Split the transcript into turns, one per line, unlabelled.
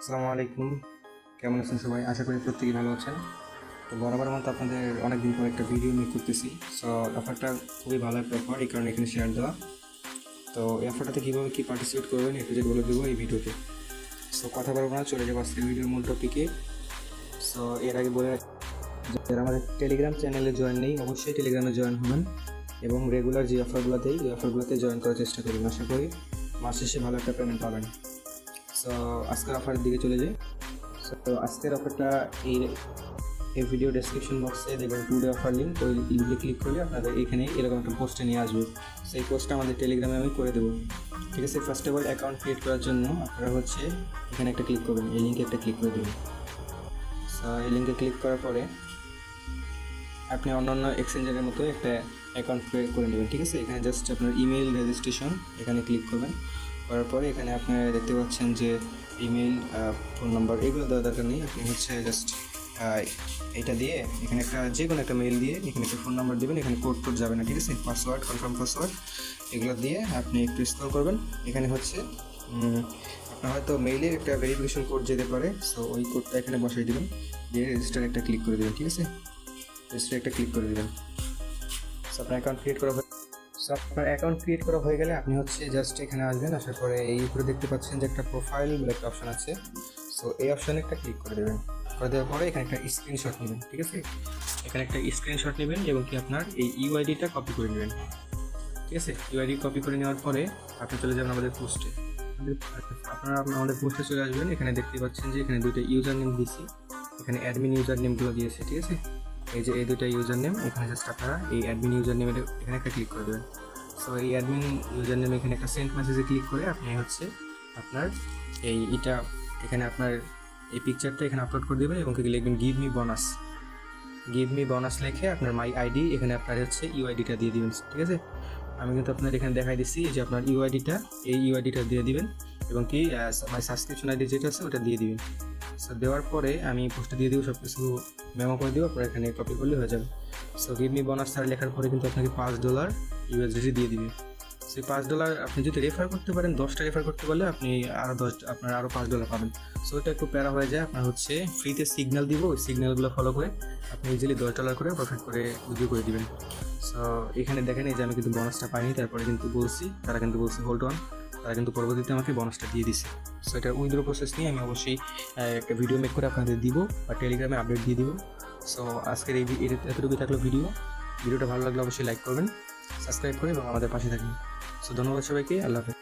আসসালামু আলাইকুম। কেমন আছেন সবাই? আশা করি প্রত্যেকেই ভালো আছেন। তো বরাবর মতো আপনাদের অনেকদিন পর একটা ভিডিও মেক করতেছি। সো অফারটা খুবই ভালো একটা অফার, এই কারণে এখানে শেয়ার দেওয়া। তো এই অফারটাতে কীভাবে কী পার্টিসিপেট করবেন একটু যে বলে দেবো এই ভিডিওতে। সো কথা বলবো না, চলে যাবো আজকের ভিডিওর মূল টপিকে। সো এর আগে বলে রাখি, যারা আমাদের টেলিগ্রাম চ্যানেলে জয়েন নেই অবশ্যই টেলিগ্রামে জয়েন হবেন এবং রেগুলার যে অফারগুলো দেই ওই অফারগুলোতে জয়েন করার চেষ্টা করবেন। আশা করি মাস শেষে ভালো একটা পেমেন্ট পাবেন। সো আজকের অফারের দিকে চলে যাই। তো আজকের অফারটা এই ভিডিও ডেসক্রিপশন বক্সে দেখবেন টুডে অফার লিঙ্ক, ওই লিঙ্কে ক্লিক করলে আপনাদের এখানে এরকম একটা পোস্টে নিয়ে আসবে। সেই পোস্টটা আমাদের টেলিগ্রামে আমি করে দেবো, ঠিক আছে? First of all account create করার জন্য আপনারা এখানে একটা ক্লিক করবেন, এই লিঙ্কে একটা ক্লিক করে দেবেন। এই লিঙ্কে ক্লিক করার পরে আপনি অন্যান্য এক্সচেঞ্জের মতো একটা অ্যাকাউন্ট ক্রিয়েট করে নেবেন, ঠিক আছে? এখানে জাস্ট আপনার ইমেল রেজিস্ট্রেশন এখানে ক্লিক করবেন। করার পরে এখানে আপনারা দেখতে পাচ্ছেন যে ইমেল, ফোন নাম্বার এগুলো দেওয়ার দরকার নেই। আপনি জাস্ট এটা দিয়ে এখানে একটা যে কোনো একটা মেল দিয়ে এখানে একটা ফোন নাম্বার দেবেন। এখানে কোড যাবে না, ঠিক আছে? পাসওয়ার্ড, কনফার্ম পাসওয়ার্ড এগুলো দিয়ে আপনি একটু স্ক্রল করবেন। এখানে আপনার হয়তো মেইলে একটা ভেরিফিকেশন কোড যেতে পারে। সো ওই কোডটা এখানে বসাই দেবেন, দিয়ে রেজিস্টার একটা ক্লিক করে দেবেন, ঠিক আছে? রেজিস্টার একটা ক্লিক করে দেবেন। সো আপনার অ্যাকাউন্ট ক্রিয়েট করা হয়ে গেলে আপনি জাস্ট এখানে আসবেন। আসার পরে এই উপরে দেখতে পাচ্ছেন যে একটা প্রোফাইল বলে একটা অপশন আছে। সো এই অপশানে একটা ক্লিক করে দেবেন। করে দেওয়ার পরে এখানে একটা স্ক্রিনশট নেবেন, ঠিক আছে? এখানে একটা স্ক্রিনশট নেবেন এবং আপনার এই ইউআইডিটা কপি করে নেবেন, ঠিক আছে? ইউআইডি কপি করে নেওয়ার পরে আপনি চলে যাবেন আমাদের পোস্টে। আপনারা আমাদের পোস্টে চলে আসবেন। এখানে দেখতে পাচ্ছেন যে এখানে দুইটা ইউজার নেম দিয়েছি, এখানে অ্যাডমিন ইউজার নেমগুলো দিয়েছে, ঠিক আছে? এই যে এই দুইটা ইউজার নেম, এখানে জাস্ট আপনারা এই অ্যাডমিন ইউজার নেমের এখানে একটা ক্লিক করে দেবেন। সো এই অ্যাডমিন ইউজার নেম এখানে একটা সেন্ড মেসেজে ক্লিক করে আপনি আপনার এটা এখানে আপনার এই পিকচারটা এখানে আপলোড করে দেবেন এবং লিখবেন গিভ মি বোনাস লিখে আপনার মাই আইডি এখানে আপনার ইউআইডিটা দিয়ে দিবেন, ঠিক আছে? আমি কিন্তু আপনার এখানে দেখাই দিচ্ছি যে আপনার ইউআইডিটা দিয়ে দিবেন এবং মাই সাবস্ক্রিপশন আইডি যেটা আছে ওটা দিয়ে দিবেন। সো দেওয়ার পরে আমি পোস্টে দিয়ে দিব, সব কিছু মেমো করে দিব, আপনার এখানে কপি করলে হয়ে যাবে। So give me bonus sir লেখার পরে কিন্তু আপনাকে $5 ইউএসডিটি দিয়ে দিবে। সেই $5 আপনি যদি রেফার করতে পারেন, 10টা রেফার করতে পারলে আপনি আরও $5 পাবেন। সো এটা একটু প্যারা হয়ে যায়। আপনার ফ্রিতে সিগন্যাল দিব, ওই সিগন্যালগুলো ফলো করে আপনি ইজিলি $10 করে প্রফিট করে উইথড্র করে দিবেন। সো এখানে দেখেন এই যে আমি কিন্তু বোনাসটা পাইনি, তারপরে কিন্তু তারা কিন্তু বলছে হোল্ড অন, তারা কিন্তু পরবর্তীতে আমাকে বোনাসটা দিয়ে দিছে। সো এটা উইথড্র প্রসেস নিয়ে আমি অবশ্যই একটা ভিডিও মেক করে আপনাদের দিব বা টেলিগ্রামে আপডেট দিয়ে দিব। সো আজকের এতটুকু থাকলো ভিডিওটা ভালো লাগলে অবশ্যই লাইক করবেন, সাবস্ক্রাইব করে এবং আমাদের পাশে থাকবেন। সো ধন্যবাদ সবাইকে, আল্লাহ হাফেজ।